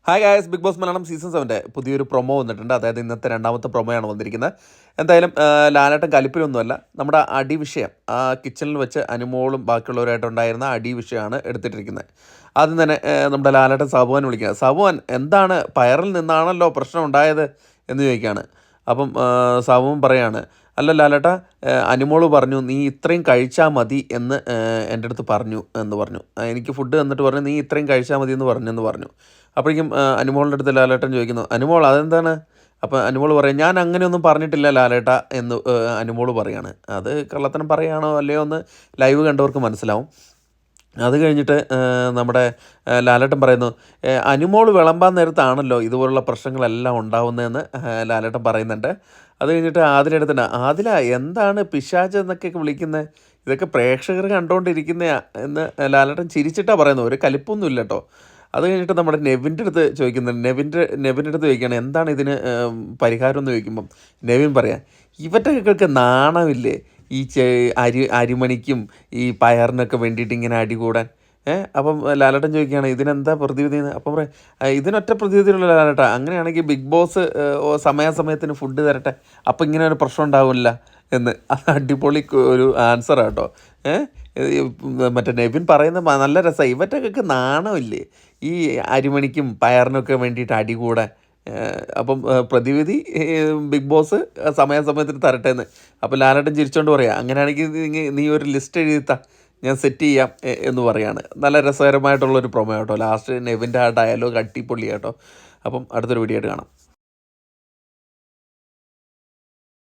Hi guys, big boss Malayalam season 7 പുതിയൊരു promo വന്നിട്ടുണ്ട്. അതായത് ഇന്നത്തെ രണ്ടാമത്തെ പ്രൊമോയാണ് വന്നിരിക്കുന്നത്. എന്തായാലും ലാലേട്ടൻ കലിപ്പിലൊന്നുമല്ല, നമ്മുടെ അടി വിഷയം കിച്ചണിൽ വെച്ച് അനുമോളും ബാക്കിയുള്ളവരായിട്ടുണ്ടായിരുന്ന അടി വിഷയമാണ് എടുത്തിട്ടിരിക്കുന്നത്. ആദ്യം തന്നെ നമ്മുടെ ലാലേട്ടൻ സബുവാൻ വിളിക്കുന്നത്. സബുവാൻ, എന്താണ് പയറിൽ നിന്നാണല്ലോ പ്രശ്നം ഉണ്ടായത് എന്ന് ചോദിക്കുകയാണ്. അപ്പം സബുവും പറയാണ്, അല്ല ലാലേട്ട, അനുമോള് പറഞ്ഞു നീ ഇത്രയും കഴിച്ചാൽ മതി എന്ന് എൻ്റെ അടുത്ത് പറഞ്ഞു എന്ന് പറഞ്ഞു. എനിക്ക് ഫുഡ് തന്നിട്ട് പറഞ്ഞു നീ ഇത്രയും കഴിച്ചാൽ മതി എന്ന് പറഞ്ഞു. അപ്പോഴേക്കും അനുമോളുടെ അടുത്ത് ലാലേട്ടൻ ചോദിക്കുന്നു, അനുമോൾ അതെന്താണ്? അപ്പോൾ അനുമോൾ പറയും, ഞാൻ അങ്ങനെയൊന്നും പറഞ്ഞിട്ടില്ല ലാലേട്ട എന്ന് അനുമോൾ പറയാണ്. അത് കള്ളത്തനം പറയുകയാണോ അല്ലയോ എന്ന് ലൈവ് കണ്ടവർക്ക് മനസ്സിലാവും. അത് കഴിഞ്ഞിട്ട് നമ്മുടെ ലാലേട്ടൻ പറയുന്നു, അനുമോൾ വിളമ്പാൻ നേരത്താണല്ലോ ഇതുപോലുള്ള പ്രശ്നങ്ങളെല്ലാം ഉണ്ടാവുന്നതെന്ന് ലാലേട്ടൻ പറയുന്നുണ്ട്. അത് കഴിഞ്ഞിട്ട് ആദിലെടുത്തിട്ട്, ആദില എന്താണ് പിശാച് എന്നൊക്കെ വിളിക്കുന്നത്, ഇതൊക്കെ പ്രേക്ഷകർ കണ്ടുകൊണ്ടിരിക്കുന്ന എന്ന് ലാലേട്ടൻ ചിരിച്ചിട്ടാണ് പറയുന്നത്. ഒരു കലിപ്പൊന്നുമില്ല കേട്ടോ. അത് കഴിഞ്ഞിട്ട് നമ്മുടെ നെവിൻ്റെ അടുത്ത് ചോദിക്കുന്നുണ്ട്. നെവിൻ്റെ അടുത്ത് ചോദിക്കുകയാണ്, എന്താണ് ഇതിന് പരിഹാരം എന്ന് ചോദിക്കുമ്പം നെവിൻ പറയാം, ഇവറ്റകൾക്ക് നാണമില്ലേ ഈ അരിമണിക്കും ഈ പയറിനൊക്കെ വേണ്ടിയിട്ട് ഇങ്ങനെ അടികൂടാൻ. അപ്പം ലാലേട്ടൻ ചോദിക്കുകയാണ്, ഇതിനെന്താ പ്രതിവിധി എന്ന്. അപ്പം പറയാം, ഇതിനൊറ്റ പ്രതിവിധിയുള്ള ലാലേട്ട, അങ്ങനെയാണെങ്കിൽ ബിഗ് ബോസ് സമയാസമയത്തിന് ഫുഡ് തരട്ടെ, അപ്പം ഇങ്ങനെ ഒരു പ്രശ്നം ഉണ്ടാവില്ല എന്ന്. അത് അടിപൊളി ഒരു ആൻസറാണ് കേട്ടോ. മറ്റേ നെവിൻ പറയുന്നത് നല്ല രസമാണ്. ഇവറ്റൊക്കെ നാണമില്ലേ ഈ അരിമണിക്കും പയറിനൊക്കെ വേണ്ടിയിട്ട് അടികൂടാൻ. അപ്പം പ്രതിവിധി ബിഗ് ബോസ് സമയാസമയത്തിന് തരട്ടെ എന്ന്. അപ്പോൾ ലാലേട്ടൻ ചിരിച്ചോണ്ട് പറയാം, അങ്ങനെയാണെങ്കിൽ നീ ഒരു ലിസ്റ്റ് എഴുതിത്താ, ഞാൻ സെറ്റ് ചെയ്യാം എന്ന് പറയാണ്. നല്ല രസകരമായിട്ടുള്ളൊരു പ്രൊമോ കേട്ടോ. ലാസ്റ്റ് നെവിൻ്റെ ആ ഡയലോഗ് അടിപൊളി കേട്ടോ. അപ്പം അടുത്തൊരു വീഡിയോ ആയിട്ട് കാണാം.